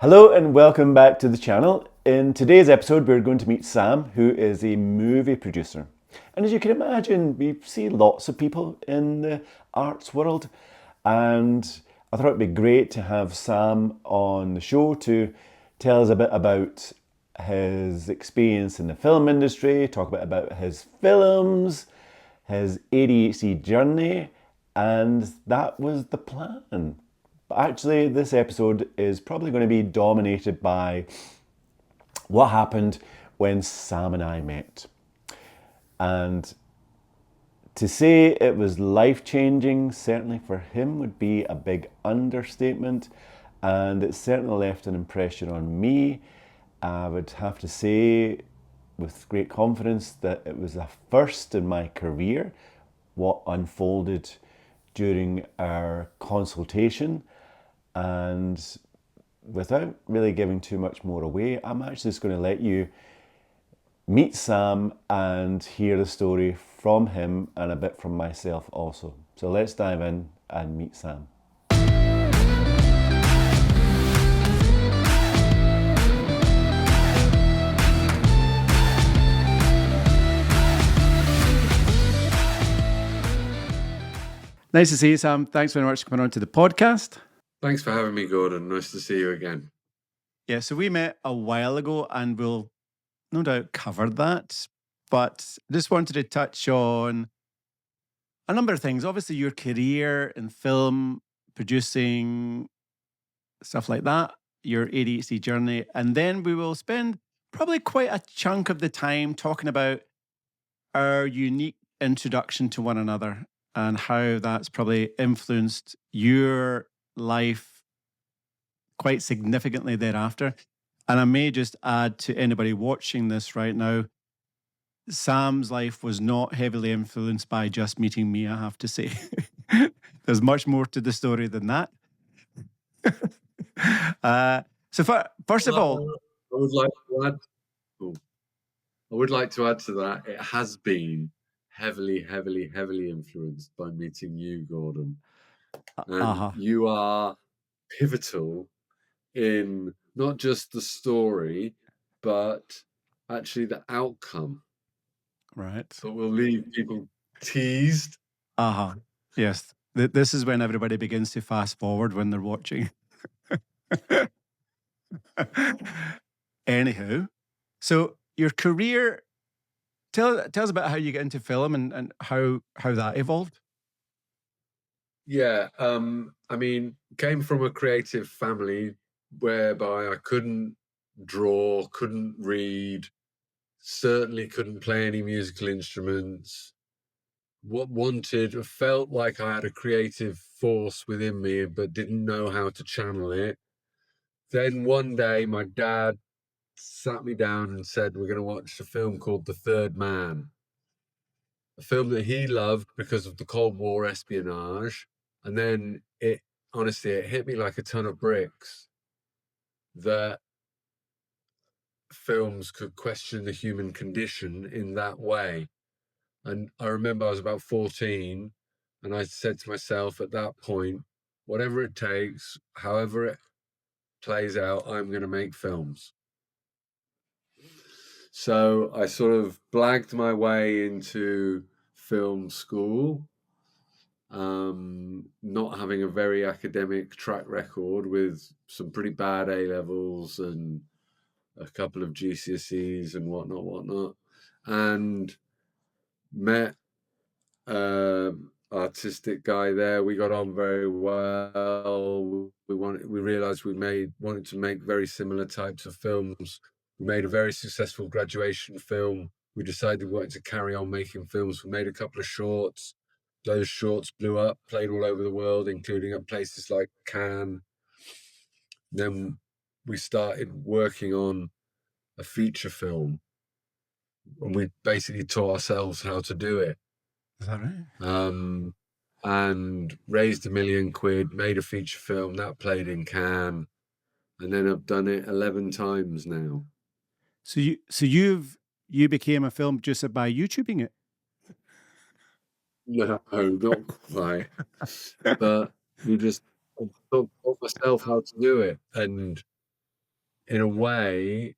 Hello and welcome back to the channel. In today's episode, we're going to meet Sam, who is a movie producer. And as you can imagine, we see lots of people in the arts world. And I thought it'd be great to have Sam on the show to tell us a bit about his experience in the film industry, talk a bit about his films, his ADHD journey, and that was the plan. But actually, this episode is probably going to be dominated by what happened when Sam and I met. And to say it was life changing, certainly for him, would be a big understatement. And it certainly left an impression on me. I would have to say with great confidence that it was a first in my career, what unfolded during our consultation. And without really giving too much more away, I'm actually just going to let you meet Sam and hear the story from him and a bit from myself also. So let's dive in and meet Sam. Nice to see you, Sam. Thanks very much for coming on to the podcast. Thanks for having me, Gordon. Nice to see you again. Yeah, so we met a while ago and we'll no doubt cover that, but just wanted to touch on a number of things. Obviously, your career in film, producing, stuff like that, your ADHD journey, and then we will spend probably quite a chunk of the time talking about our unique introduction to one another and how that's probably influenced your life quite significantly thereafter. And I may just add to anybody watching this right now, Sam's life was not heavily influenced by just meeting me, I have to say. There's much more to the story than that. First of all, I would like to add. I would like to add to that. It has been heavily influenced by meeting you, Gordon, and you are pivotal in not just the story, but actually the outcome. right. So we'll leave people teased. Yes. This is when everybody begins to fast forward when they're watching. Anyhow, so your career, tell us about how you get into film and how that evolved. Yeah, I mean, came from a creative family whereby I couldn't draw, couldn't read, certainly couldn't play any musical instruments. Felt like I had a creative force within me, but didn't know how to channel it. Then one day, my dad sat me down and said, "We're going to watch a film called The Third Man," a film that he loved because of the Cold War espionage. And then it hit me like a ton of bricks that films could question the human condition in that way. And I remember I was about 14, and I said to myself at that point, whatever it takes, however it plays out, I'm going to make films. So I sort of blagged my way into film school, not having a very academic track record with some pretty bad A levels and a couple of GCSEs and whatnot, and met artistic guy there. We got on very well. We realized wanted to make very similar types of films. We made a very successful graduation film. We decided we wanted to carry on making films. We made a couple of shorts. Those shorts blew up, played all over the world, including at places like Cannes. Then we started working on a feature film, and we basically taught ourselves how to do it. Is that right? And raised £1 million, made a feature film that played in Cannes, and then I've done it 11 times now. So you became a film producer by YouTubing it? No, not quite. But you just taught myself how to do it, and in a way,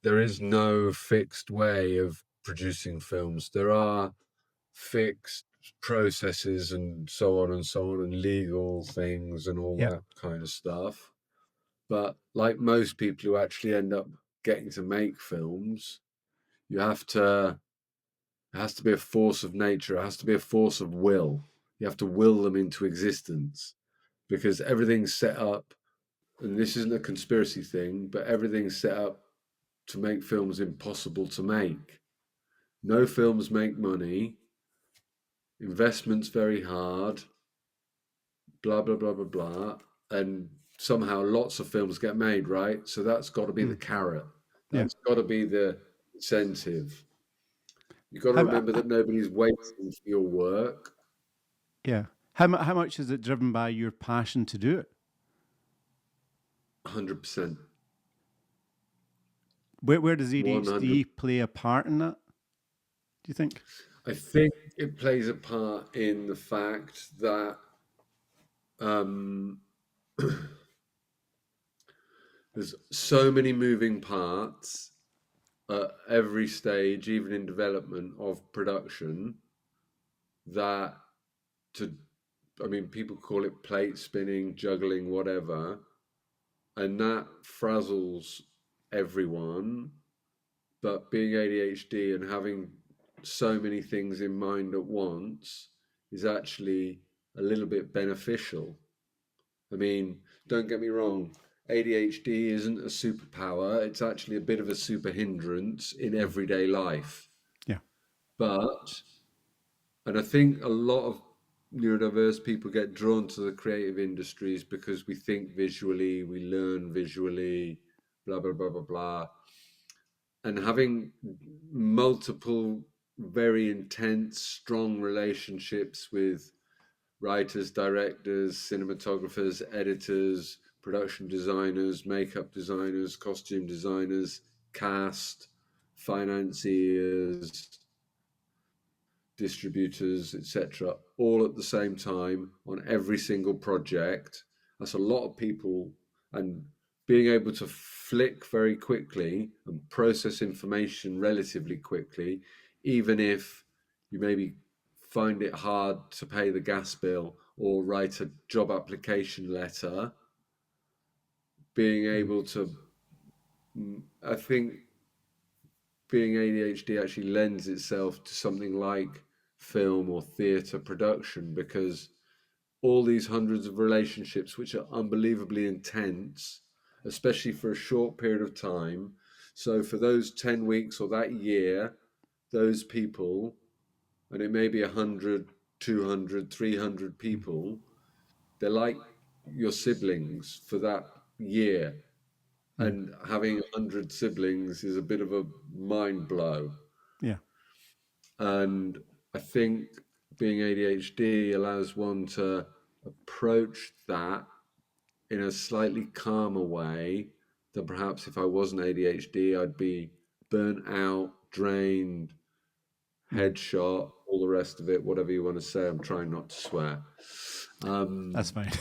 there is no fixed way of producing films. There are fixed processes and so on and so on, and legal things and all Yeah. that kind of stuff. But like most people who actually end up getting to make films, you have to, it has to be a force of nature, it has to be a force of will. You have to will them into existence because everything's set up, and this isn't a conspiracy thing, but everything's set up to make films impossible to make. No films make money, investment's very hard, blah, blah, blah, blah, blah. And somehow lots of films get made, right? So that's got to be the Mm. carrot. Yeah. That's got to be the incentive. You've got to How, remember that nobody's waiting for your work. yeah. How much is it driven by your passion to do it? 100%. Where does 100. ADHD play a part in that, do you think? I think it plays a part in the fact that um, there's so many moving parts at every stage, even in development of production, that to, I mean, people call it plate spinning, juggling, whatever, and that frazzles everyone. But being ADHD and having so many things in mind at once is actually a little bit beneficial. I mean, don't get me wrong, ADHD isn't a superpower, it's actually a bit of a super hindrance in everyday life. Yeah. But, and I think a lot of neurodiverse people get drawn to the creative industries because we think visually, we learn visually, blah, blah, blah, blah, blah. And having multiple, very intense, strong relationships with writers, directors, cinematographers, editors, production designers, makeup designers, costume designers, cast, financiers, distributors, etc., all at the same time on every single project. That's a lot of people, and being able to flick very quickly and process information relatively quickly, even if you maybe find it hard to pay the gas bill or write a job application letter, being Mm. able to, I think being ADHD actually lends itself to something like film or theatre production because all these hundreds of relationships, which are unbelievably intense, especially for a short period of time. So, for those 10 weeks or that year, those people, and it may be 100, 200, 300 Mm. people, they're like your siblings for that year. Mm. And having 100 siblings is a bit of a mind blow. Yeah. And I think being ADHD allows one to approach that in a slightly calmer way than perhaps if I wasn't ADHD, I'd be burnt out, drained, Mm. headshot, all the rest of it, whatever you want to say. I'm trying not to swear. That's fine.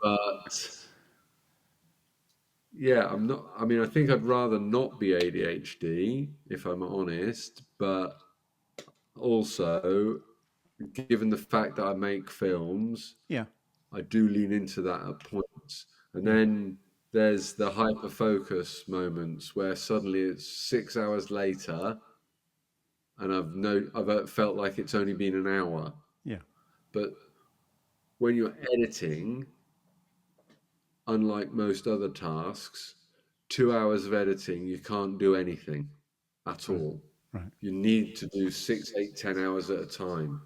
But yeah, I'm not, I mean, I think I'd rather not be ADHD if I'm honest, but also, given the fact that I make films, Yeah. I do lean into that at points. And Yeah. then there's the hyper focus moments where suddenly it's 6 hours later and I've felt like it's only been an hour. Yeah. But when you're editing, unlike most other tasks, 2 hours of editing, you can't do anything at Right. all. Right. You need to do 6, 8, 10 hours at a time.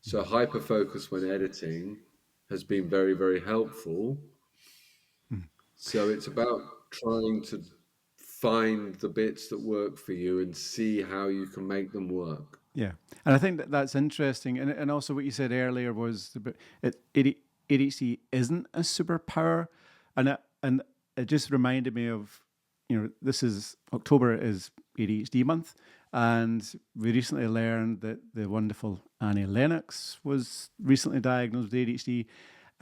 So hyper focus when editing has been very, very helpful. Mm. So it's about trying to find the bits that work for you and see how you can make them work. Yeah, and I think that that's interesting, and also what you said earlier was about ADHD isn't a superpower, and it just reminded me of, this is October is ADHD month, and we recently learned that the wonderful Annie Lennox was recently diagnosed with ADHD,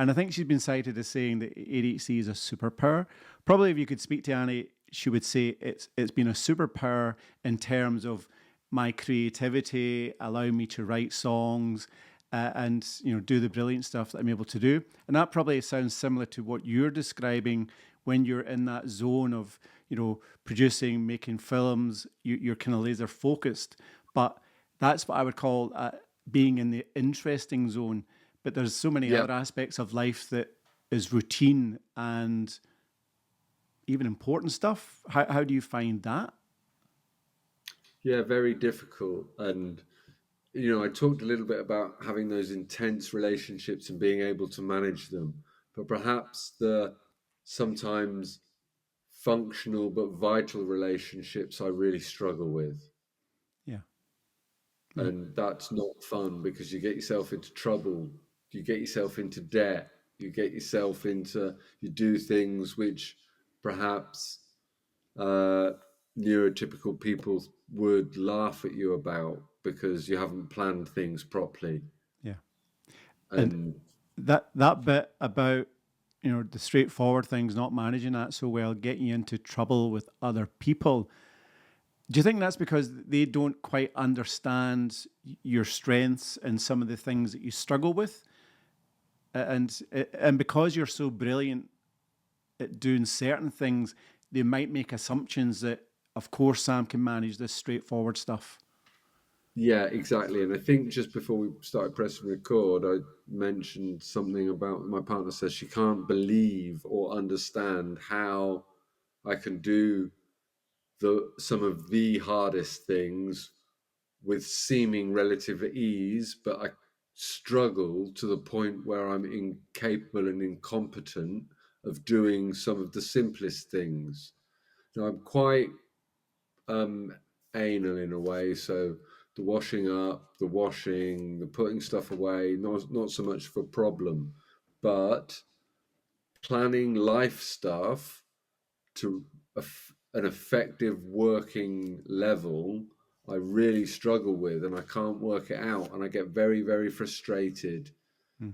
And I think she's been cited as saying that ADHD is a superpower. Probably if you could speak to Annie, she would say it's been a superpower in terms of my creativity, allowing me to write songs, and do the brilliant stuff that I'm able to do. And that probably sounds similar to what you're describing when you're in that zone of producing, making films. You're kind of laser focused, but that's what I would call being in the interesting zone. But there's so many Yeah, other aspects of life that is routine and even important stuff. How do you find that? yeah, very difficult. And I talked a little bit about having those intense relationships and being able to manage them, but perhaps the sometimes functional but vital relationships I really struggle with. Yeah, yeah, And that's not fun because you get yourself into trouble, you get yourself into debt, you do things which perhaps uh, neurotypical people would laugh at you about because you haven't planned things properly. yeah. And And that bit about the straightforward things, not managing that so well, getting you into trouble with other people. Do you think that's because they don't quite understand your strengths and some of the things that you struggle with, and because you're so brilliant at doing certain things, they might make assumptions that, of course, Sam can manage this straightforward stuff. yeah, exactly. And I think just before we started pressing record, I mentioned something about my partner says she can't believe or understand how I can do the some of the hardest things with seeming relative ease, but I struggle to the point where I'm incapable and incompetent of doing some of the simplest things. Now, I'm quite um, anal in a way, so the washing up, the washing, the putting stuff away, not so much for problem, but planning life stuff to an effective working level, I really struggle with, and I can't work it out, and I get very, very frustrated. Mm,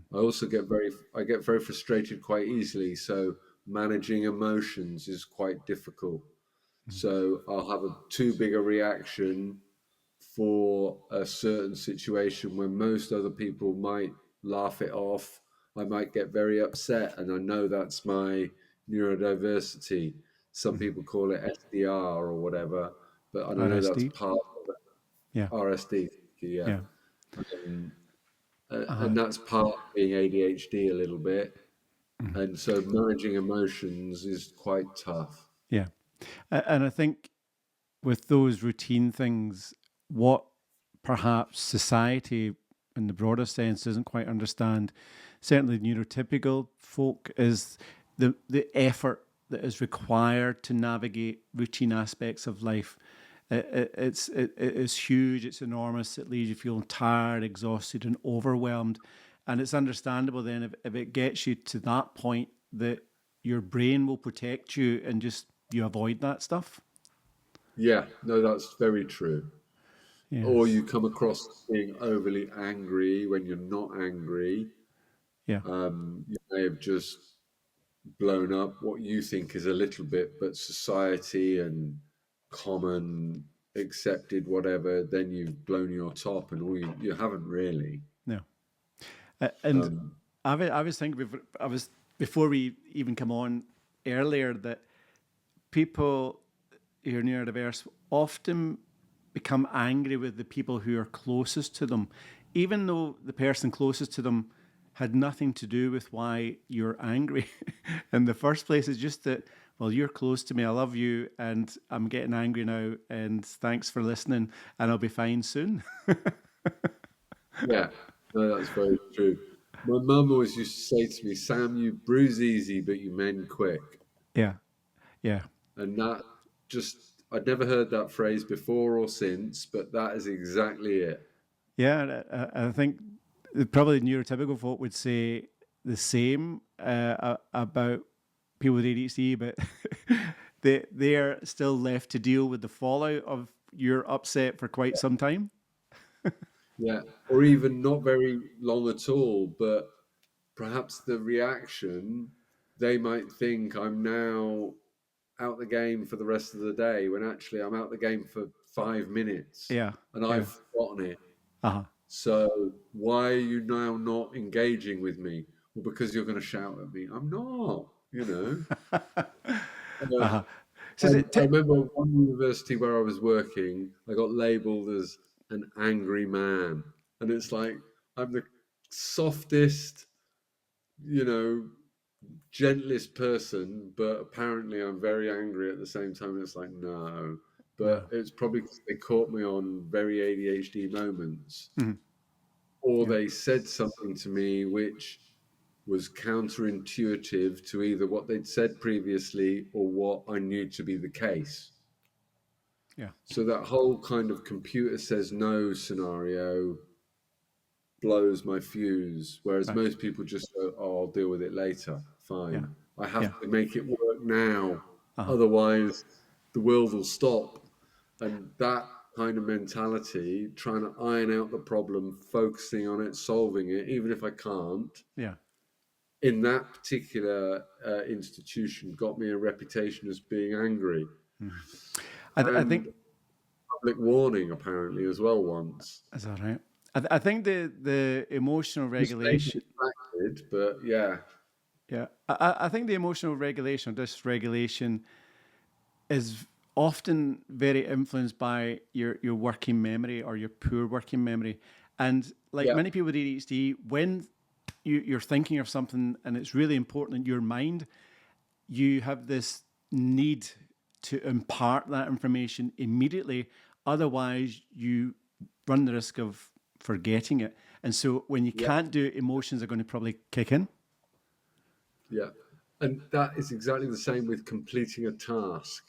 I get very frustrated quite easily. So managing emotions is quite difficult. mm. So I'll have a too big a reaction for a certain situation when most other people might laugh it off. I might get very upset, and I know that's my neurodiversity. Some Mhm. people call it SDR or whatever, but and I know that's RSD. part of Yeah, RSD. Yeah, yeah, um, and uh, that's part of being ADHD a little bit. mhm. And so managing emotions is quite tough. Yeah. And I think with those routine things, what perhaps society in the broader sense doesn't quite understand, certainly neurotypical folk, is the effort that is required to navigate routine aspects of life. It is huge, it's enormous, it leaves you feeling tired, exhausted, and overwhelmed. And it's understandable then if it gets you to that point that your brain will protect you and just you avoid that stuff. Yeah, no, that's very true. Or Yes. you come across as being overly angry when you're not angry. Yeah. You may have just blown up what you think is a little bit, but society and common accepted whatever, then you've blown your top, and you haven't really. No. And Um, I was thinking before we even come on earlier that people who are neurodiverse often become angry with the people who are closest to them, even though the person closest to them had nothing to do with why you're angry in the first place. It's just that, well, you're close to me, I love you, and I'm getting angry now, and thanks for listening, and I'll be fine soon. yeah, no, that's very true. My mum always used to say to me, "Sam, you bruise easy, but you mend quick." Yeah, yeah. And that just, I'd never heard that phrase before or since, but that is exactly it. Yeah, and I think probably neurotypical folk would say the same about people with ADHD, but they are still left to deal with the fallout of your upset for quite some time. Yeah. Or even not very long at all, but perhaps the reaction, they might think I'm now out the game for the rest of the day when actually I'm out the game for 5 minutes Yeah, and yeah. I've forgotten it. Uh-huh. So why are you now not engaging with me? Well, because you're going to shout at me. I'm not, you know. Uh-huh. So I remember one university where I was working, I got labeled as an angry man. And it's like, I'm the softest, you know, gentlest person, but apparently I'm very angry at the same time. It's like, no. no. But it's probably 'cause they caught me on very ADHD moments, Mhm. or Yeah, they said something to me which was counterintuitive to either what they'd said previously or what I knew to be the case. yeah, So that whole kind of computer says no scenario blows my fuse, whereas right. most people just go, "Oh, I'll deal with it later. Yeah, Fine. I have yeah. to make it work now, Uh-huh. otherwise the world will stop." And that kind of mentality, trying to iron out the problem, focusing on it, solving it, even if I can't, Yeah. in that particular institution, got me a reputation as being angry Mhm. I and think public warning apparently as well once. is that right? I think the emotional You stay regulation. distracted, but yeah, Yeah, I think the emotional regulation, dysregulation, is often very influenced by your working memory or your poor working memory. And like yeah, many people with ADHD, when you're thinking of something and it's really important in your mind, you have this need to impart that information immediately. Otherwise, you run the risk of forgetting it. And so when you yeah, can't do it, emotions are going to probably kick in. yeah. And that is exactly the same with completing a task.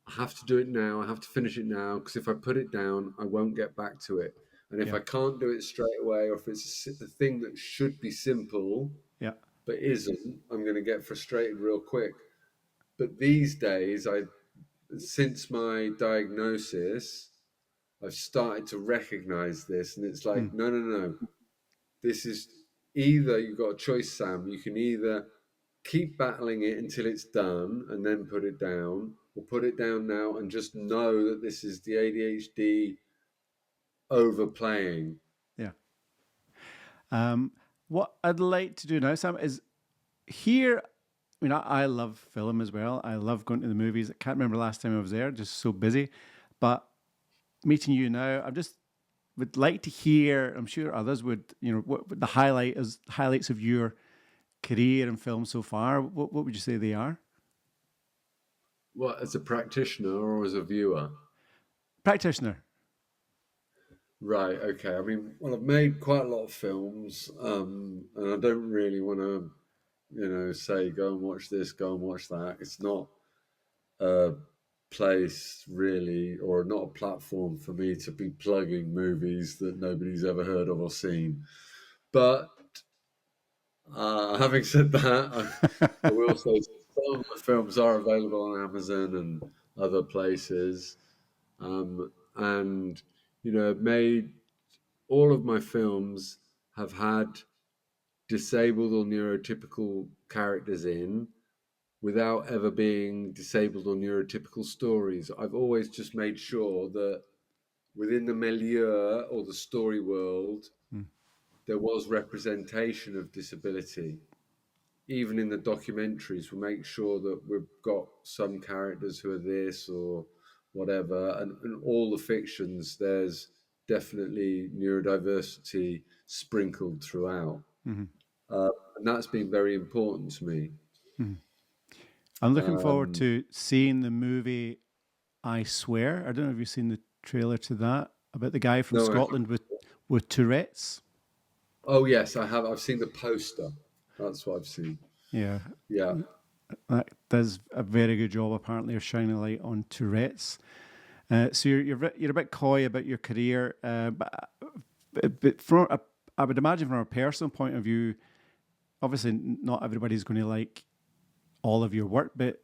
I have to do it now. I have to finish it now because if I put it down, I won't get back to it. And if Yeah, I can't do it straight away, or if it's a thing that should be simple yeah, but isn't, I'm going to get frustrated real quick. But these days, since my diagnosis, I've started to recognize this, and it's mm, like, no, no, no. This is either you've got a choice, Sam. You can either keep battling it until it's done and then put it down, or put it down now and just know that this is the ADHD overplaying. yeah. What I'd like to do now, Sam, is here. I mean, I love film as well. I love going to the movies. I can't remember the last time I was there, just so busy. But meeting you now, I just would like to hear. I'm sure others would. What the highlights of your career in film so far. What would you say they are? Well, as a practitioner or as a viewer? Practitioner. Right. Okay. I mean, well, I've made quite a lot of films, and I don't really want to, say go and watch this, go and watch that. It's not a place really, or not a platform for me to be plugging movies that nobody's ever heard of or seen. But having said that, I will say some of my films are available on Amazon and other places, and made all of my films have had disabled or neurotypical characters in without ever being disabled or neurotypical stories. I've always just made sure that within the milieu or the story world, Mm, there was representation of disability. Even in the documentaries, we make sure that we've got some characters who are this or whatever. And in all the fictions, there's definitely neurodiversity sprinkled throughout. mhm, And that's been very important to me. mhm. I'm looking forward Um, to seeing the movie. I swear. I don't know if you've seen the trailer to that about the guy from no, I, Scotland with Tourette's. oh, yes, I have. I've seen the poster. That's what I've seen. Yeah, Yeah. that does a very good job. Apparently, of shining a light on Tourette's. So you're a bit coy about your career, but I would imagine from a personal point of view, obviously not everybody's going to like all of your work, but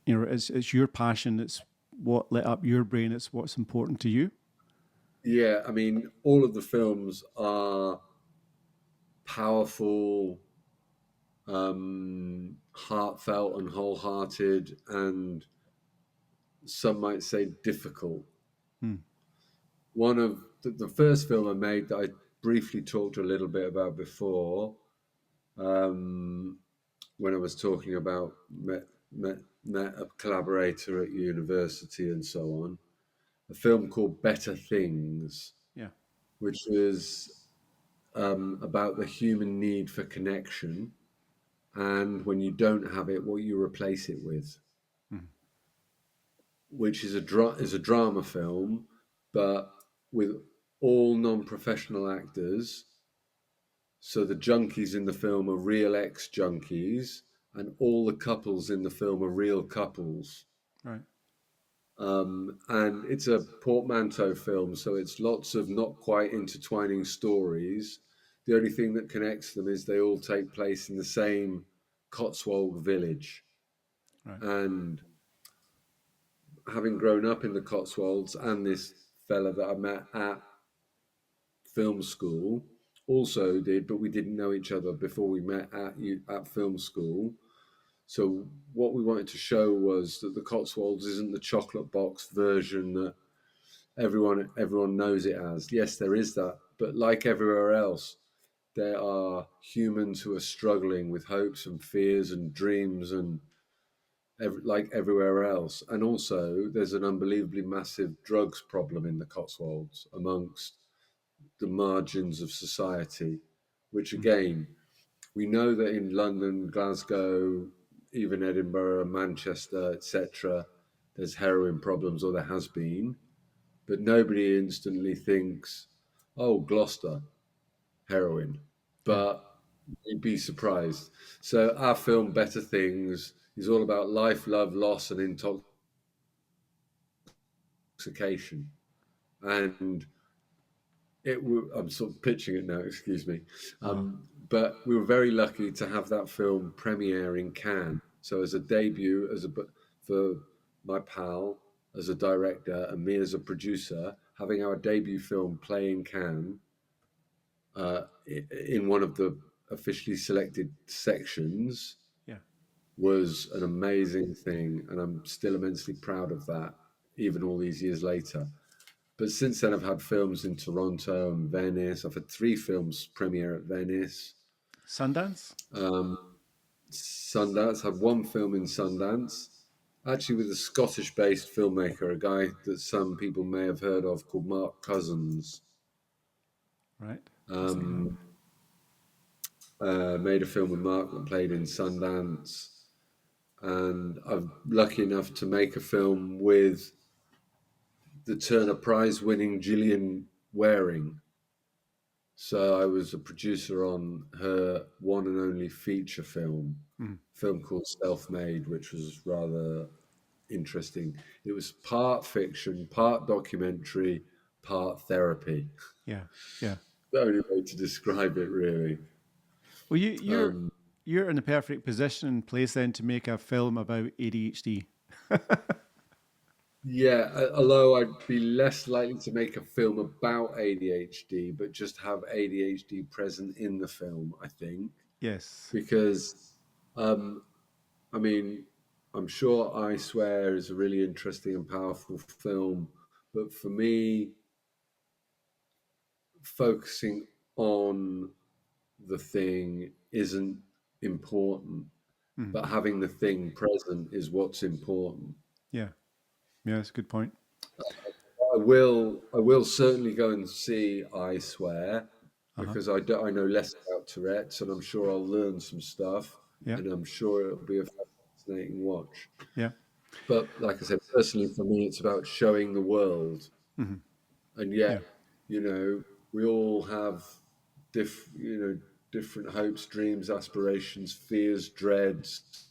it's your passion. It's what lit up your brain. It's what's important to you. Yeah. I mean, all of the films are powerful, heartfelt and wholehearted, and some might say difficult. Hmm. One of the first film I made that I briefly talked a little bit about before, um, when I was talking about met a collaborator at university and so on, a film called Better Things, Yeah. which was about the human need for connection, and when you don't have it, what you replace it with, Hmm. which is a drama film, but with all non-professional actors. So the junkies in the film are real ex-junkies, and all the couples in the film are real couples. Right. And it's a portmanteau film, so it's lots of not quite intertwining stories. The only thing that connects them is they all take place in the same Cotswold village. Right. And having grown up in the Cotswolds, and this fella that I met at film school also did, but we didn't know each other before we met at film school. So what we wanted to show was that the Cotswolds isn't the chocolate box version that everyone knows it as. Yes, there is that, but like everywhere else, there are humans who are struggling with hopes and fears and dreams, and like everywhere else. And also, there's an unbelievably massive drugs problem in the Cotswolds amongst the margins of society, which Hmm. again, we know that in London, Glasgow, even Edinburgh, Manchester, etc., there's heroin problems, or there has been, but nobody instantly thinks, oh, Gloucester, heroin. Yeah. But you'd be surprised. So our film, Better Things, is all about life, love, loss, and intoxication. And I'm sort of pitching it now, excuse me. Uh-huh. But we were very lucky to have that film premiere in Cannes. So as a debut, for my pal as a director and me as a producer, having our debut film play in Cannes in one of the officially selected sections Yeah. was an amazing thing, and I'm still immensely proud of that, even all these years later. But since then, I've had films in Toronto and Venice. I've had 3 films premiere at Venice. Sundance. Um, Sundance, had 1 film in Sundance, actually with a Scottish-based filmmaker, a guy that some people may have heard of called Mark Cousins. Right. Hasn't heard. Um, Made a film with Mark that played in Sundance, and I'm lucky enough to make a film with the Turner Prize winning Gillian Waring. So I was a producer on her one and only feature film, Hmm. a film called Self Made, which was rather interesting. It was part fiction, part documentary, part therapy. Yeah. Yeah. The only way to describe it, really. Well, you're Um, you're in the perfect position and place then to make a film about ADHD. Yeah, although I'd be less likely to make a film about ADHD, but just have ADHD present in the film, I think, Yes. because, um, I mean, I'm sure I Swear is a really interesting and powerful film, but for me, focusing on the thing isn't important, Hmm. but having the thing present is what's important. Yeah. Yeah. That's a good point. I will certainly go and see I Swear, Uh huh. because I know less about Tourette's, and I'm sure I'll learn some stuff, Yeah. and I'm sure it'll be a fascinating watch. Yeah. But like I said, personally for me, it's about showing the world, Hmm. and yet, Yeah. we all have different hopes, dreams, aspirations, fears, dreads,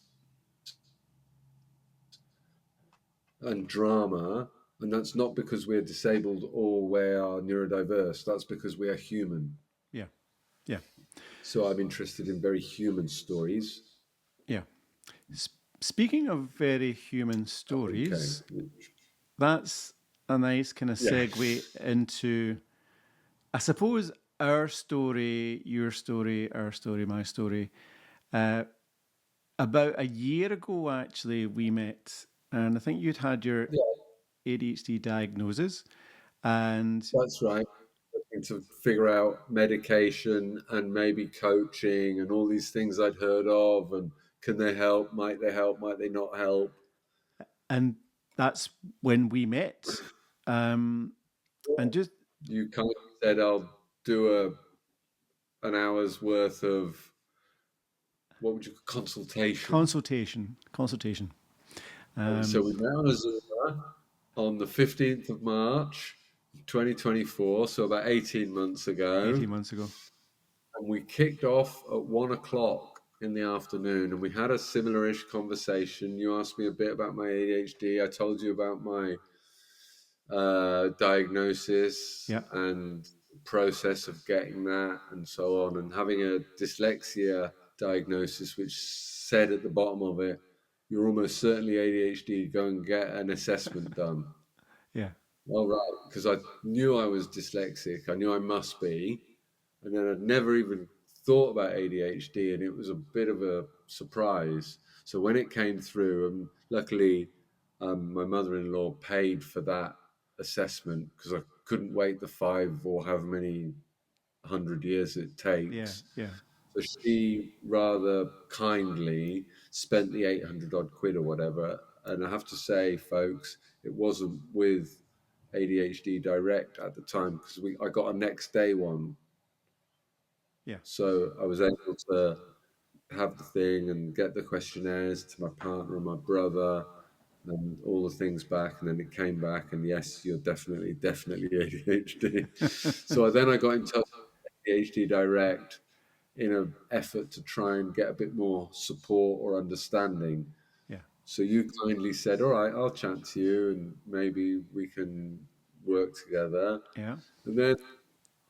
and drama. And that's not because we're disabled or we are neurodiverse. That's because we are human. Yeah. Yeah. So I'm interested in very human stories. Yeah. Speaking of very human Okay. stories, that's a nice kind of Yeah. segue into, I suppose, our story, your story, our story, my story. Uh, about a year ago, actually, we met, and I think you'd had your Yeah, ADHD diagnosis, and that's right. Looking to figure out medication and maybe coaching and all these things I'd heard of, and can they help? Might they help? Might they not help? and that's when we met. And just You kind of said, "I'll do an hour's worth of what would you consultation." consultation. And so we met on a Zoom on the 15th of March, 2024, so about 18 months ago. 18 months ago. And we kicked off at 1 o'clock in the afternoon, and we had a similar-ish conversation. You asked me a bit about my ADHD. I told you about my diagnosis Yeah, and process of getting that, and so on, and having a dyslexia diagnosis, which said at the bottom of it, "You're almost certainly ADHD. Go and get an assessment done." yeah, All right, because I knew I was dyslexic. I knew I must be. And then I'd never even thought about ADHD, and it was a bit of a surprise. So when it came through, and luckily my mother in law paid for that assessment because I couldn't wait the 5 or however many 100 years it yeah, takes. yeah, So she rather kindly spent the 800 odd quid or whatever. And I have to say, folks, it wasn't with ADHD Direct at the time because I got a next day one. yeah, So I was able to have the thing and get the questionnaires to my partner and my brother and all the things back. And then it came back, and yes, you're definitely ADHD. So then I got in touch with ADHD Direct in an effort to try and get a bit more support or understanding. yeah, So you kindly said, "All right, I'll chat to you and maybe we can work together." yeah. And then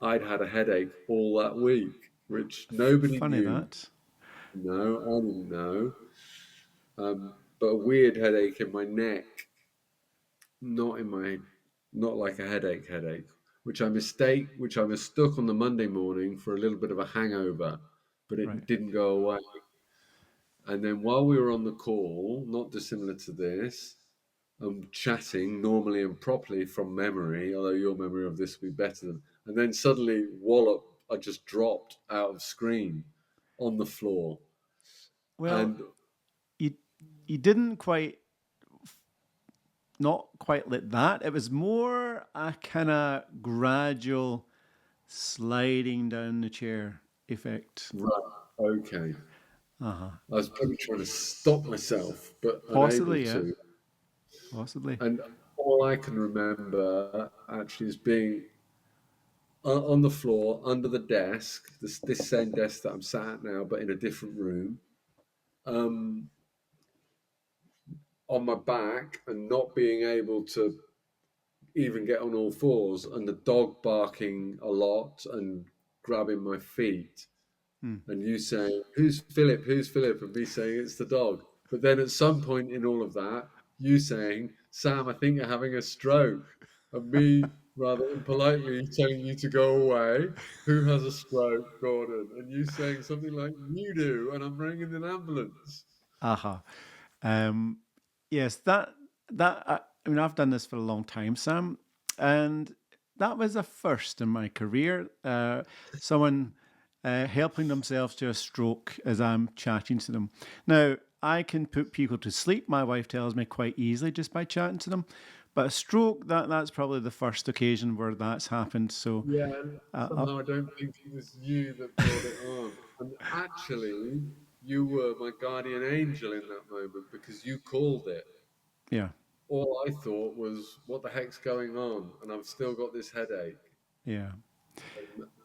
I'd had a headache all that week, which nobody Funny knew. that. No, I didn't know. But a weird headache in my neck, not in my, not like a headache, which I mistook on the Monday morning for a little bit of a hangover, but Right. it didn't go away. And then while we were on the call, not dissimilar to this, chatting normally and properly from memory, although your memory of this will be better than. And then suddenly, wallop! I just dropped out of screen on the floor, Well, and you you didn't quite, not quite like that. It was more a kind of gradual sliding down the chair effect. right, okay. Uh huh. I was probably trying to stop myself, but unable Possibly, yeah. to. Possibly. And all I can remember actually is being on the floor under the desk, this same desk that I'm sat at now, but in a different room. Um, on my back and not being able to even get on all fours, and the dog barking a lot and grabbing my feet, Hmm. and you saying, "Who's Philip? Who's Philip?" and me saying, "It's the dog." But then at some point in all of that, you saying, "Sam, I think you're having a stroke," and me rather impolitely telling you to go away. "Who has a stroke, Gordon?" And you saying something like, "You do," and I'm ringing an ambulance. Aha. Um, yes, I mean, I've done this for a long time, Sam, and that was a first in my career. Someone helping themselves to a stroke as I'm chatting to them. Now, I can put people to sleep. My wife tells me quite easily just by chatting to them. But a stroke, that's probably the first occasion where that's happened. So, Yeah, and uh, somehow I don't think it was you that brought it on. And actually, you were my guardian angel in that moment because you called it. yeah, All I thought was, what the heck's going on? And I've still got this headache. yeah.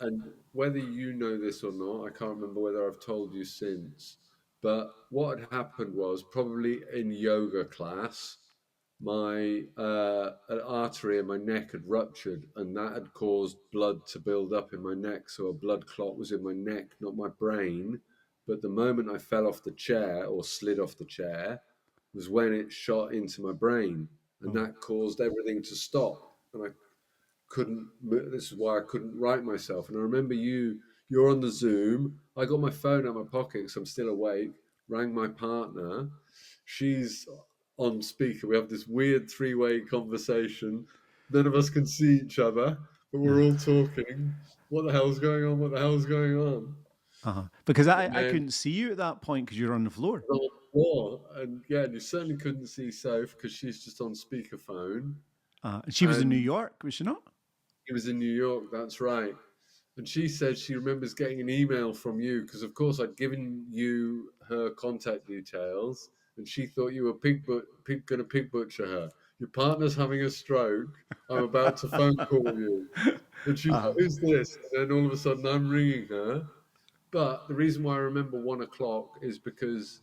And whether you know this or not, I can't remember whether I've told you since, but what had happened was probably in yoga class, my an artery in my neck had ruptured, and that had caused blood to build up in my neck. So a blood clot was in my neck, not my brain. But the moment I fell off the chair or slid off the chair was when it shot into my brain, and Oh, that caused everything to stop. And I couldn't. This is why I couldn't write myself. And I remember you're on the Zoom. I got my phone out of my pocket because I'm still awake, rang my partner. She's on speaker. We have this weird three-way conversation. None of us can see each other, but we're all talking. What the hell's going on? What the hell's going on? Because And I then couldn't see you at that point because you were on the floor. on the floor, and yeah, and you certainly couldn't see Soph because she's just on speakerphone. And she was in New And York, was she not? he was in New York, that's right. And she said she remembers getting an email from you because, of course, I'd given you her contact details, and she thought you were going to pig butcher her. Your partner's having a stroke. I'm about to phone call you. And she's like, "Who's this?" And then all of a sudden, I'm ringing her. But the reason why I remember 1 o'clock is because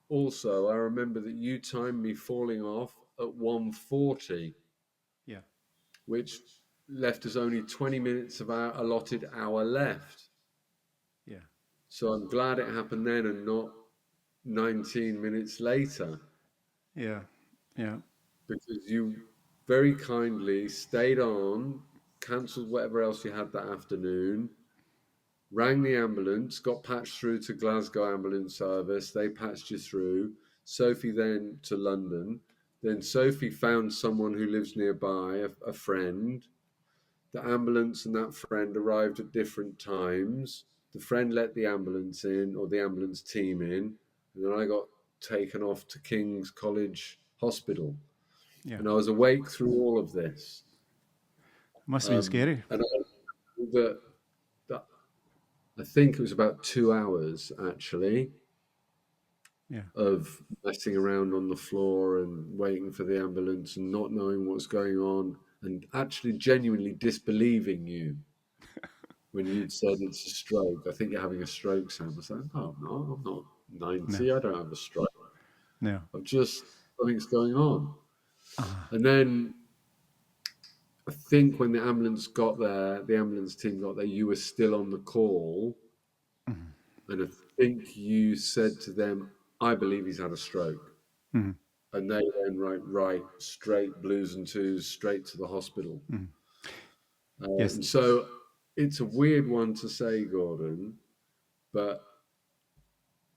also I remember that you timed me falling off at 1:40, Yeah, which left us only 20 minutes of our allotted hour left. yeah, So I'm glad it happened then and not 19 minutes later, yeah, yeah, because you very kindly stayed on, cancelled whatever else you had that afternoon, rang the ambulance, got patched through to Glasgow Ambulance Service. They patched you through. Sophie then to London. Then Sophie found someone who lives nearby, a friend. The ambulance and that friend arrived at different times. The friend let the ambulance in, or the ambulance team in, and then I got taken off to King's College Hospital. yeah. And I was awake through all of this. Must have been scary. And that, I think it was about 2 hours actually Yeah, of messing around on the floor and waiting for the ambulance and not knowing what's going on and actually genuinely disbelieving you when you'd said it's a stroke. I think you're having a stroke, Sam. I said, "Oh, no, I'm not no, 90. I don't have a stroke. no. I've just, something's going on." And then I think when the ambulance got there, the ambulance team got there, you were still on the call. And I think you said to them, "I believe he's had a stroke." And they then, right, straight blues and twos, straight to the hospital. Yes, And so it's a weird one to say, Gordon, but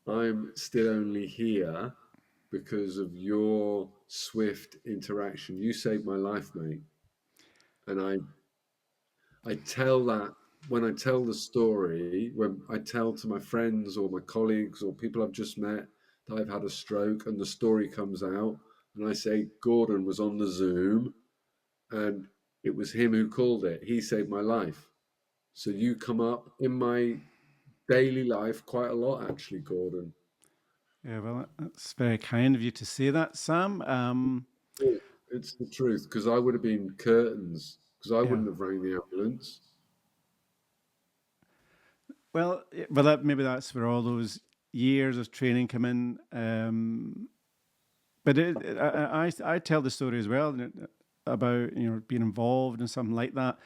I'm still only here because of your swift interaction. You saved my life, mate. And I tell that when I tell the story, when I tell to my friends or my colleagues or people I've just met that I've had a stroke and the story comes out, and I say, Gordon was on the Zoom and it was him who called it. He saved my life. So you come up in my daily life quite a lot, actually, Gordon. yeah. Well, that's very kind of you to say that, Sam. It's the truth because I would have been curtains because I Yeah. wouldn't have rang the ambulance. Well, maybe that's where all those years of training come in. But I tell the story as well about being involved in something like that.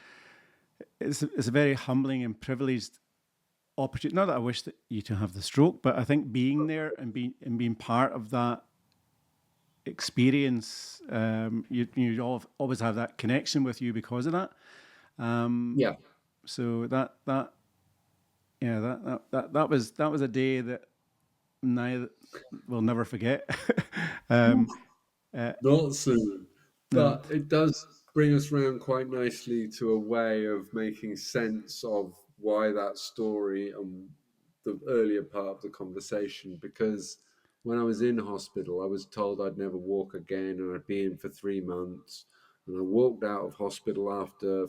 It's a very humbling and privileged opportunity. Not that I wish that you to have the stroke, but I think being there and being part of that experience, always have that connection with you because of that. Yeah, So that was a day that neither will never forget. um, not soon. no, But it does bring us round quite nicely to a way of making sense of why that story and the earlier part of the conversation. Because when I was in hospital, I was told I'd never walk again and I'd be in for 3 months. And I walked out of hospital after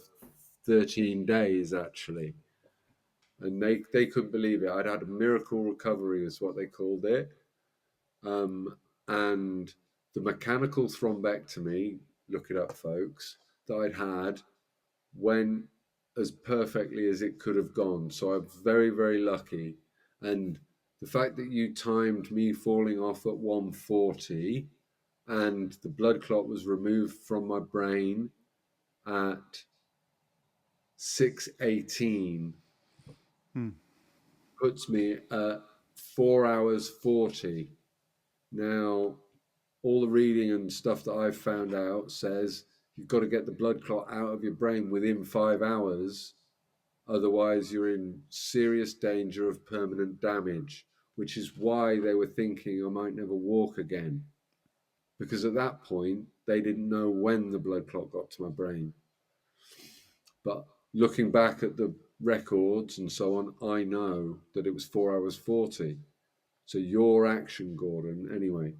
13 days, actually. And they couldn't believe it. I'd had a miracle recovery, is what they called it. And the mechanical thrombectomy, look it up, folks, that I'd had went as perfectly as it could have gone. So I'm very, very lucky. And the fact that you timed me falling off at 1:40 and the blood clot was removed from my brain at 6:18 puts me at 4 hours 40. Now, all the reading and stuff that I've found out says you've got to get the blood clot out of your brain within 5 hours. Otherwise, you're in serious danger of permanent damage, which is why they were thinking I might never walk again. Because at that point, they didn't know when the blood clot got to my brain. But looking back at the records and so on, I know that it was 4 hours 40. So your action, Gordon, anyway.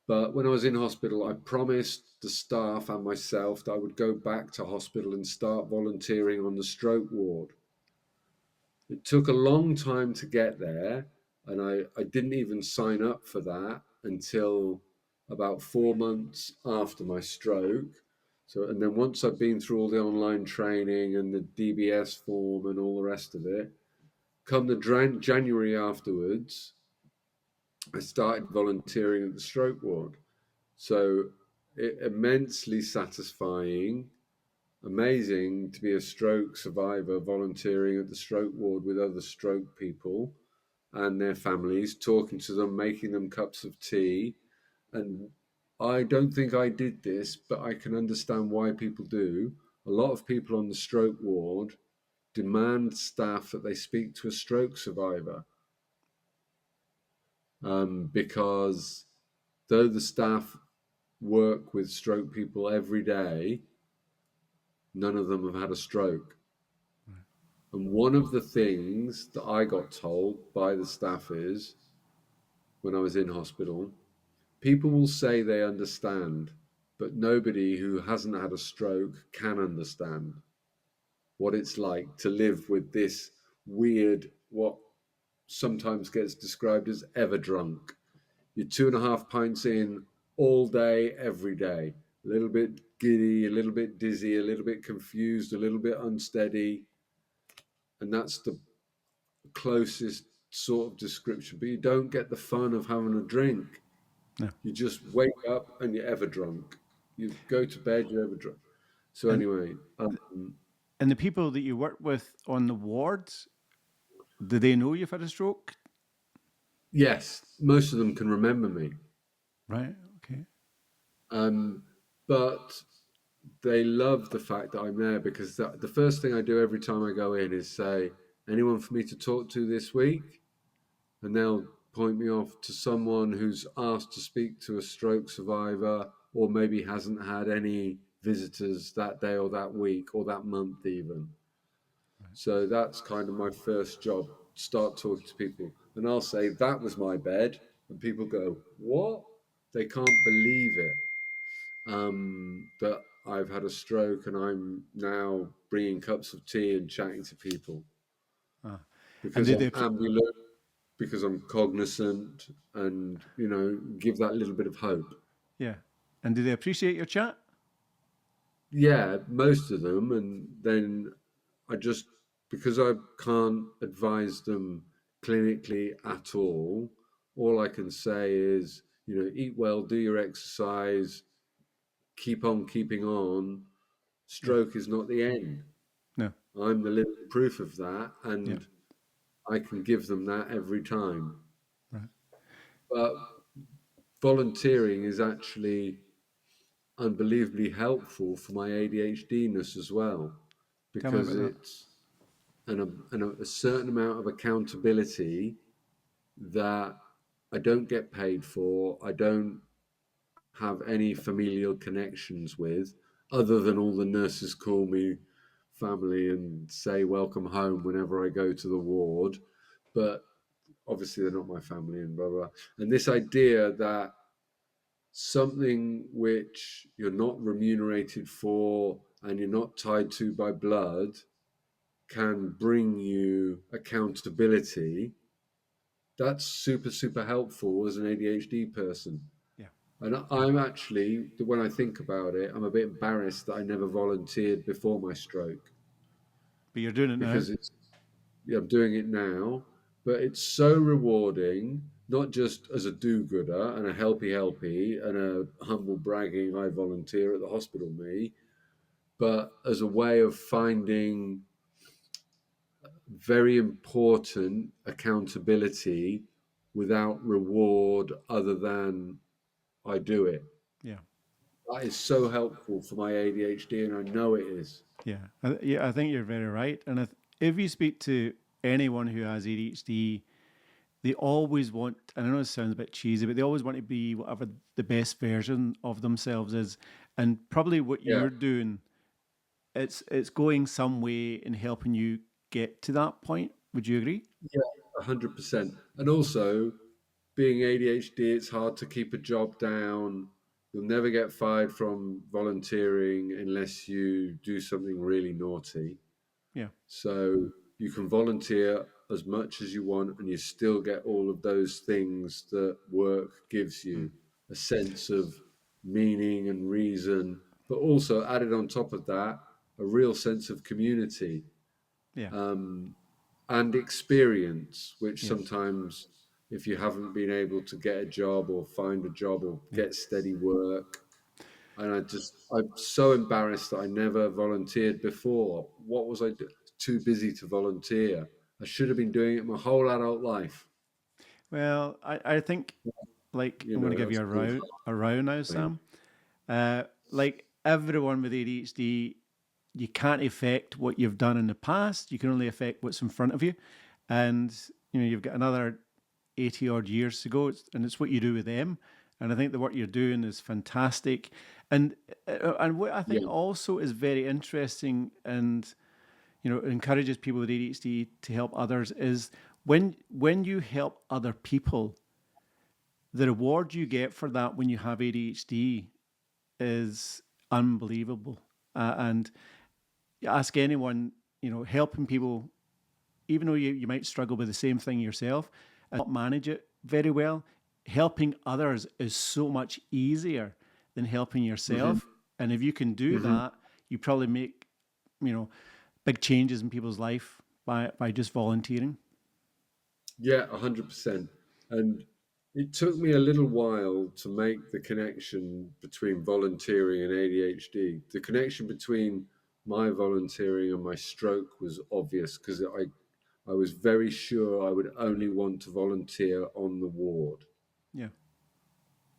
But when I was in hospital, I promised the staff and myself that I would go back to hospital and start volunteering on the stroke ward. It took a long time to get there, and I didn't even sign up for that until about 4 months after my stroke. So, and then once I'd been through all the online training and the DBS form and all the rest of it, come the January afterwards, I started volunteering at the stroke ward. So, immensely satisfying, amazing to be a stroke survivor volunteering at the stroke ward with other stroke people and their families, talking to them, making them cups of tea. And I don't think I did this, but I can understand why people do. A lot of people on the stroke ward demand staff that they speak to a stroke survivor, because though the staff work with stroke people every day, none of them have had a stroke. And one of the things that I got told by the staff is, when I was in hospital, people will say they understand, but nobody who hasn't had a stroke can understand what it's like to live with this weird, what sometimes gets described as ever drunk. You're 2.5 pints in all day, every day. A little bit giddy, a little bit dizzy, a little bit confused, a little bit unsteady. And that's the closest sort of description. But you don't get the fun of having a drink. No. You just wake up and you're ever drunk. You go to bed, you're ever drunk. So And anyway, and the people that you work with on the wards, do they know you've had a stroke? yes, most of them can remember me. Right. Okay. But they love the fact that I'm there, because the first thing I do every time I go in is say, anyone for me to talk to this week? And they'll point me off to someone who's asked to speak to a stroke survivor, or maybe hasn't had any visitors that day or that week or that month even. So that's kind of my first job, start talking to people. And I'll say, that was my bed. And people go, what? They can't believe it, that I've had a stroke and I'm now bringing cups of tea and chatting to people, Ah. And because do I'm they? ambulant, because I'm cognizant, and, give that little bit of hope. Yeah. And do they appreciate your chat? Yeah, most of them. And then I just, because I can't advise them clinically at all I can say is, eat well, do your exercise, keep on keeping on. Yeah. Stroke is not the end. No. I'm the living proof of that, Yeah. and I can give them that every time. Right. But volunteering is actually unbelievably helpful for my ADHD-ness as well, Tell me because about that. it's a certain amount of accountability that I don't get paid for. I don't have any familial connections with, other than all the nurses call me family and say welcome home whenever I go to the ward. But obviously they're not my family, and blah blah. And this idea that something which you're not remunerated for and you're not tied to by blood can bring you accountability, that's super, super helpful as an ADHD person. Yeah. And I'm actually, when I think about it, I'm a bit embarrassed that I never volunteered before my stroke, But you're doing it now. because yeah, I'm doing it now, but it's so rewarding, not just as a do-gooder and a helpy and a humble bragging, I volunteer at the hospital me, but as a way of finding very important accountability without reward other than I do it. Yeah. That is so helpful for my ADHD, and I know it is. Yeah, I think you're very right. And if you speak to anyone who has ADHD, they always want, and I know it sounds a bit cheesy, but they always want to be whatever the best version of themselves is. And probably what Yeah, you're doing, it's going some way in helping you get to that point. Would you agree? yeah, 100%. And also, being ADHD, it's hard to keep a job down. You'll never get fired from volunteering unless you do something really naughty. Yeah. So you can volunteer as much as you want, and you still get all of those things that work gives Mm. you a sense of meaning and reason, but also added on top of that, a real sense of community Yeah. and experience, which Yeah. sometimes, if you haven't been able to get a job or find a job or Yeah. get steady work, and I'm so embarrassed that I never volunteered before. What was too busy to volunteer? I should have been doing it my whole adult life. Well, I think, like, You I'm going to know, give that's you still a row now, hard. Sam. Like everyone with ADHD, you can't affect what you've done in the past. You can only affect what's in front of you. And, you've got another 80 odd years to go, and it's what you do with them. And I think the work you're doing is fantastic. And what I think Yeah, also is very interesting, and encourages people with ADHD to help others, is when you help other people, the reward you get for that when you have ADHD is unbelievable. And ask anyone, helping people, even though you might struggle with the same thing yourself and not manage it very well, helping others is so much easier than helping hmm yourself. And if you can do hmm that, you probably make, you know, big changes in people's life by just volunteering. yeah, 100%. And it took me a little while to make the connection between volunteering and ADHD. The connection between my volunteering and my stroke was obvious because I was very sure I would only want to volunteer on the ward. Yeah.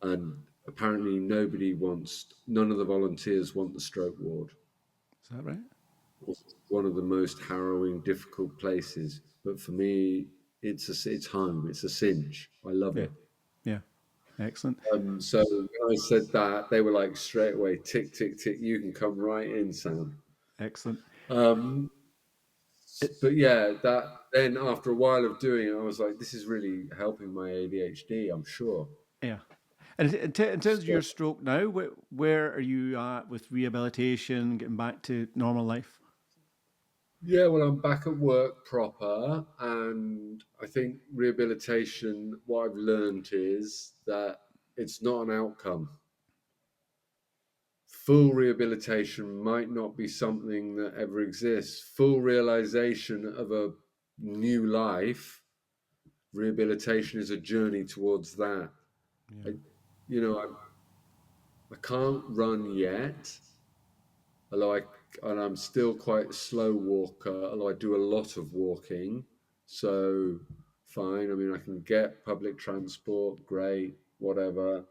And apparently, none of the volunteers want the stroke ward. Is that right? It's one of the most harrowing, difficult places. But for me, it's home. It's a cinch. I love Yeah. it. Yeah. Excellent. So when I said that, they were like straight away, tick, tick, tick. You can come right in, Sam. Excellent. Um, It, but yeah, that then after a while of doing it, I was like, this is really helping my ADHD. I'm sure. yeah. And in terms of So your stroke now, where are you at with rehabilitation, getting back to normal life? yeah, well, I'm back at work proper, and I think rehabilitation. What I've learned is that it's not an outcome. Full rehabilitation might not be something that ever exists. Full realization of a new life, rehabilitation is a journey towards that. Yeah. I, you know, I can't run yet, although I'm still quite a slow walker, although I do a lot of walking. So fine. I mean, I can get public transport, great, whatever.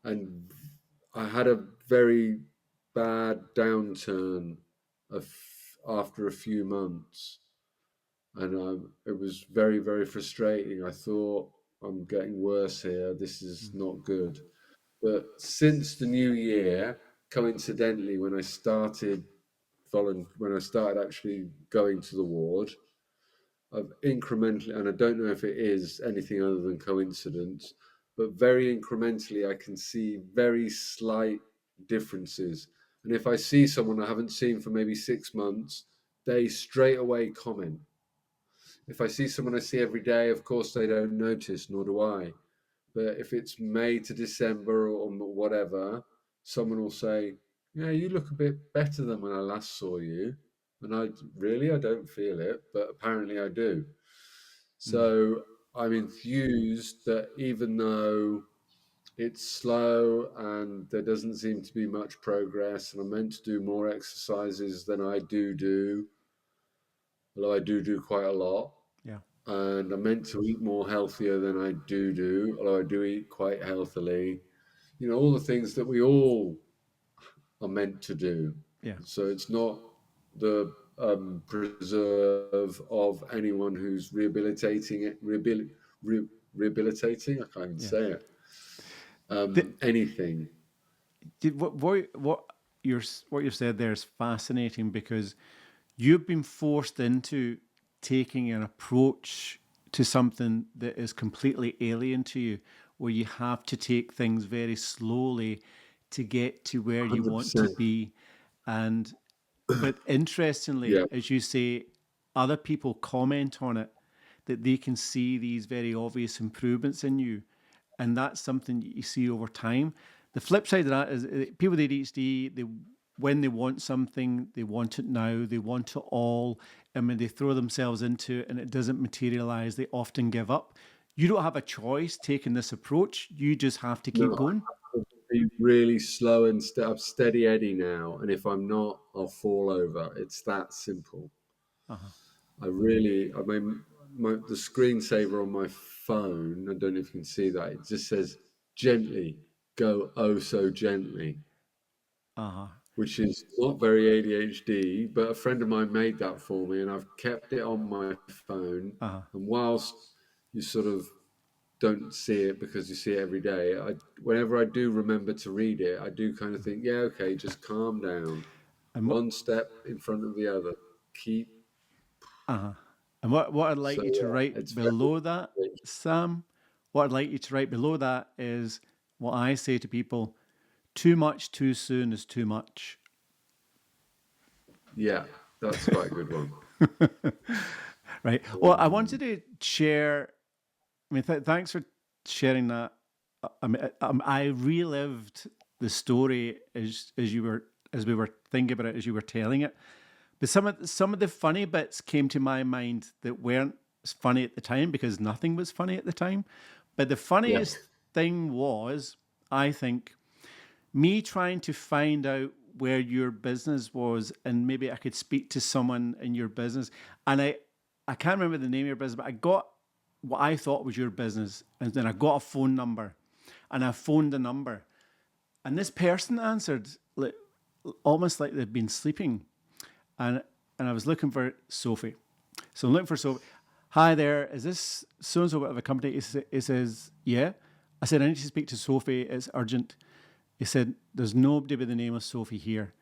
And I had a very bad downturn after a few months, and it was very, very frustrating. I thought I'm getting worse here. This is Mm. not good. But since the new year, coincidentally, when I started actually going to the ward, I've incrementally, and I don't know if it is anything other than coincidence, but very incrementally, I can see very slight differences. And if I see someone I haven't seen for maybe 6 months, they straight away comment. If I see someone I see every day, of course, they don't notice, nor do I. But if it's May to December or whatever, someone will say, "Yeah, you look a bit better than when I last saw you." And I don't feel it, but apparently I do. Mm. So I'm enthused that even though it's slow and there doesn't seem to be much progress, and I'm meant to do more exercises than I do, although I do quite a lot, Yeah. and I'm meant to eat more healthier than I do, although I do eat quite healthily. You know, all the things that we all are meant to do. Yeah. So it's not the preserve of anyone who's rehabilitating it, rehabilitating. I can't even Yeah. say it. The, Anything. what you've said there is fascinating because you've been forced into taking an approach to something that is completely alien to you, where you have to take things very slowly to get to where you want to 100%. be. And but interestingly, Yeah. as you say, other people comment on it that they can see these very obvious improvements in you. And that's something you see over time. The flip side of that is people with ADHD, when they want something, they want it now, they want it all. And when they throw themselves into it and it doesn't materialize, they often give up. You don't have a choice taking this approach. You just have to keep No, going. I have to be really slow and I'm steady Eddie now. And if I'm not, I'll fall over. It's that simple. Uh-huh. I mean, the screensaver on my phone, I don't know if you can see that, it just says gently, go oh so gently, Uh-huh. which is not very ADHD, but a friend of mine made that for me and I've kept it on my phone. Uh-huh. And whilst you sort of don't see it because you see it every day, whenever I do remember to read it, I do kind of think, yeah, okay, just calm down. And what One step in front of the other. Keep. uh-huh. And what I'd like So you to yeah, write it's very. below that, Sam, what I'd like you to write below that is what I say to people: too much too soon is too much. Yeah, that's quite a good one. Right. Well, I wanted to share. I mean, thanks for sharing that. I relived the story as we were thinking about it as you were telling it. But some of the funny bits came to my mind that weren't funny at the time because nothing was funny at the time. But the Yeah, funniest thing was, I think, me trying to find out where your business was and maybe I could speak to someone in your business. And I can't remember the name of your business, but I got what I thought was your business. And then I got a phone number and I phoned the number. And this person answered like, almost like they'd been sleeping. And I was looking for Sophie. So I'm looking for Sophie. Hi there, is this so and so of a company? He says, yeah. I said, I need to speak to Sophie. It's urgent. He said, there's nobody by the name of Sophie here.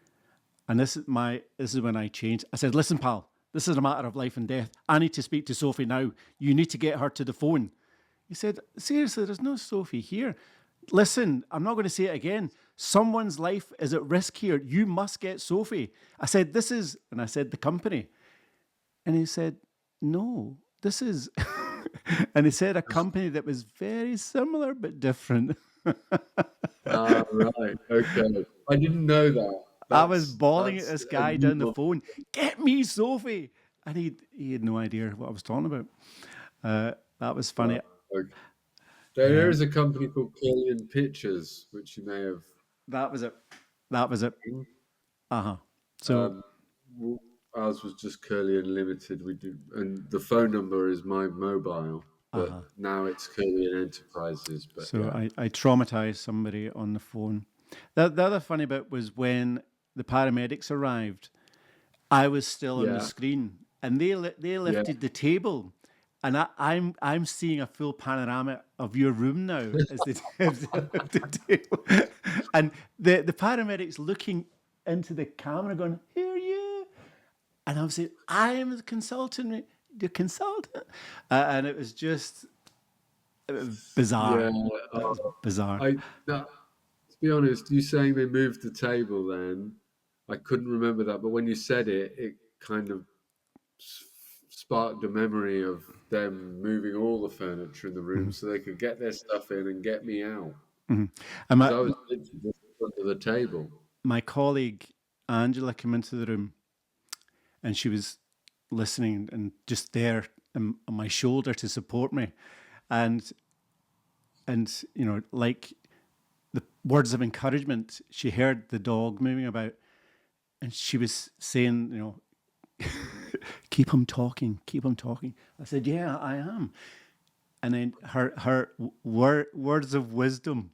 And this is when I changed. I said, listen, pal, this is a matter of life and death. I need to speak to Sophie now. You need to get her to the phone. He said, seriously, there's no Sophie here. Listen, I'm not going to say it again. Someone's life is at risk here. You must get Sophie. I said, and I said, the company. And he said, no, this is, and he said a company that was very similar but different. right. Okay. I didn't know that. I was bawling at That's this a guy new down the one. phone, get me Sophie. And he had no idea what I was talking about. That was funny. Right. Okay. There is a company called Killian Pictures, which you may have That was it. That was it. seen. Uh-huh. So, Um, Ours was just Curly Unlimited. We do, and the phone number is my mobile, but uh-huh. now it's Curly and Enterprises. But So yeah, I traumatized somebody on the phone. The other funny bit was when the paramedics arrived, I was still on the yeah, screen and they yeah. lifted the table. And I'm seeing a full panorama of your room now as the, as the table. And the paramedics looking into the camera going, here you. And I was saying, I am the consultant. And it was just Yeah, bizarre. It was bizarre. I that, to be honest, you saying they moved the table then, I couldn't remember that, but when you said it, it kind of sparked a memory of them moving all the furniture in the room so they could get their stuff in and get me out And because I was literally just in front of the table. my colleague Angela came into the room and she was listening and just there on my shoulder to support me. And like the words of encouragement, she heard the dog moving about and she was saying, keep him talking, keep him talking. I said, yeah, I am. And then her words of wisdom,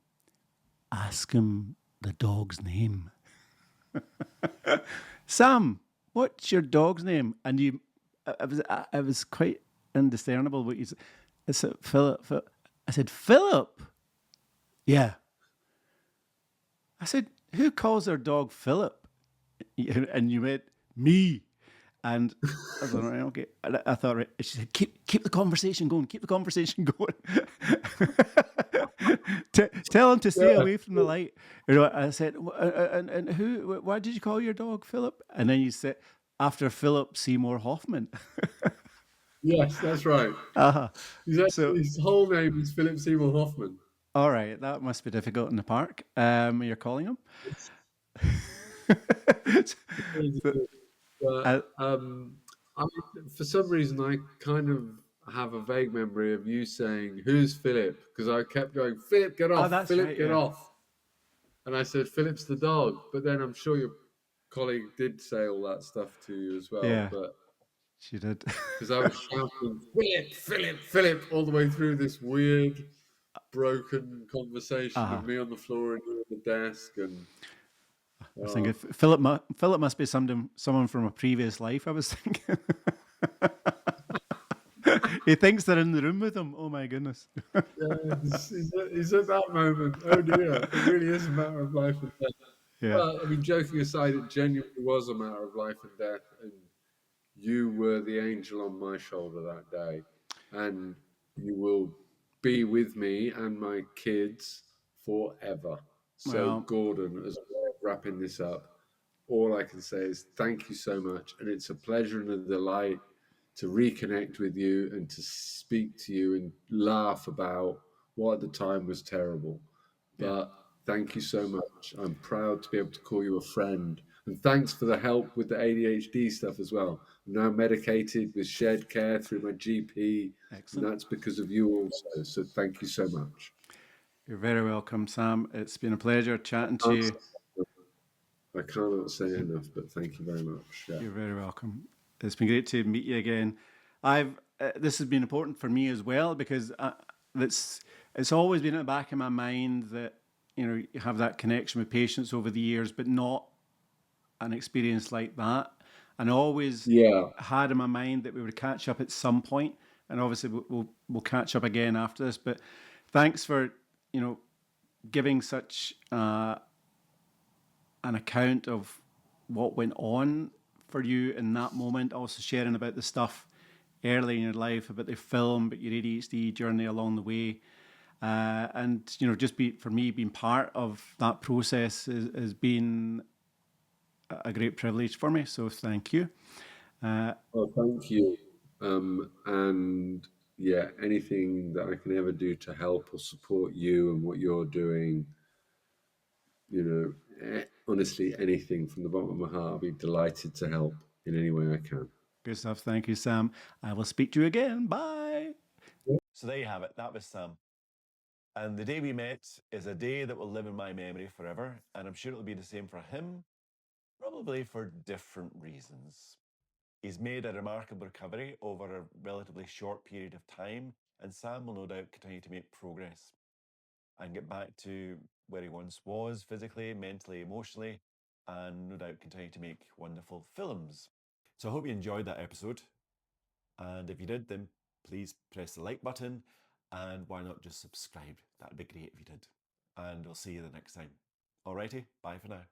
ask him the dog's name. Sam, what's your dog's name? And I was quite indiscernible what you said. I said, Philip. I said, Philip? Yeah. I said, who calls their dog Philip? And you went, me. And I was like, right, okay. And I thought, right. She said, keep the conversation going. Keep the conversation going. Tell him to stay Yeah. away from the light. You know, I said, and who? Why did you call your dog Philip? And then you said, after Philip Seymour Hoffman. Yes, that's right. Uh-huh. So, His whole name is Philip Seymour Hoffman. all right, that must be difficult in the park. You're calling him. So, But uh, I for some reason, I kind of have a vague memory of you saying, "Who's Philip?" Because I kept going, "Philip, get oh, off! that's Philip, right. get Yeah, off!" And I said, "Philip's the dog." But then I'm sure your colleague did say all that stuff to you as well. yeah, But she did. because I was shouting, "Philip, Philip, Philip," all the way through this weird, broken conversation Uh-huh. of me on the floor and you on the desk, and I was thinking Philip must be someone from a previous life. I was thinking. He thinks they're in the room with him. Oh my goodness. yeah, he's at that moment. Oh dear, it really is a matter of life and death. Yeah. Well, I mean, joking aside, it genuinely was a matter of life and death, and you were the angel on my shoulder that day, and you will be with me and my kids forever. So, Well, Gordon, as a way of wrapping this up, all I can say is thank you so much, and it's a pleasure and a delight to reconnect with you and to speak to you and laugh about what at the time was terrible. yeah. But thank you so much. I'm proud to be able to call you a friend. And thanks for the help with the ADHD stuff as well. I'm now medicated with shared care through my GP, and Excellent. that's because of you also. So thank you so much. You're very welcome, Sam. It's been a pleasure chatting to Can't you. say- I cannot say enough, but thank you very much. Yeah. You're very welcome. It's been great to meet you again. I've This has been important for me as well because that's it's always been at the back of my mind that you have that connection with patients over the years, but not an experience like that. And I always Yeah. had in my mind that we would catch up at some point, and obviously we'll catch up again after this. But thanks for giving such an account of what went on for you in that moment. Also sharing about the stuff early in your life, about the film, about your ADHD journey along the way. And just for me being part of that process has been a great privilege for me. So thank you. Well, thank you. And yeah, anything that I can ever do to help or support you and what you're doing, honestly, anything from the bottom of my heart, I'll be delighted to help in any way I can. Good stuff. Thank you, Sam. I will speak to you again. Bye. So there you have it. That was Sam. And the day we met is a day that will live in my memory forever. And I'm sure it'll be the same for him, probably for different reasons. He's made a remarkable recovery over a relatively short period of time, and Sam will no doubt continue to make progress and get back to where he once was physically, mentally, emotionally, and no doubt continue to make wonderful films. So I hope you enjoyed that episode. And if you did, then please press the like button, and why not just subscribe? That'd be great if you did. And we'll see you the next time. Alrighty, bye for now.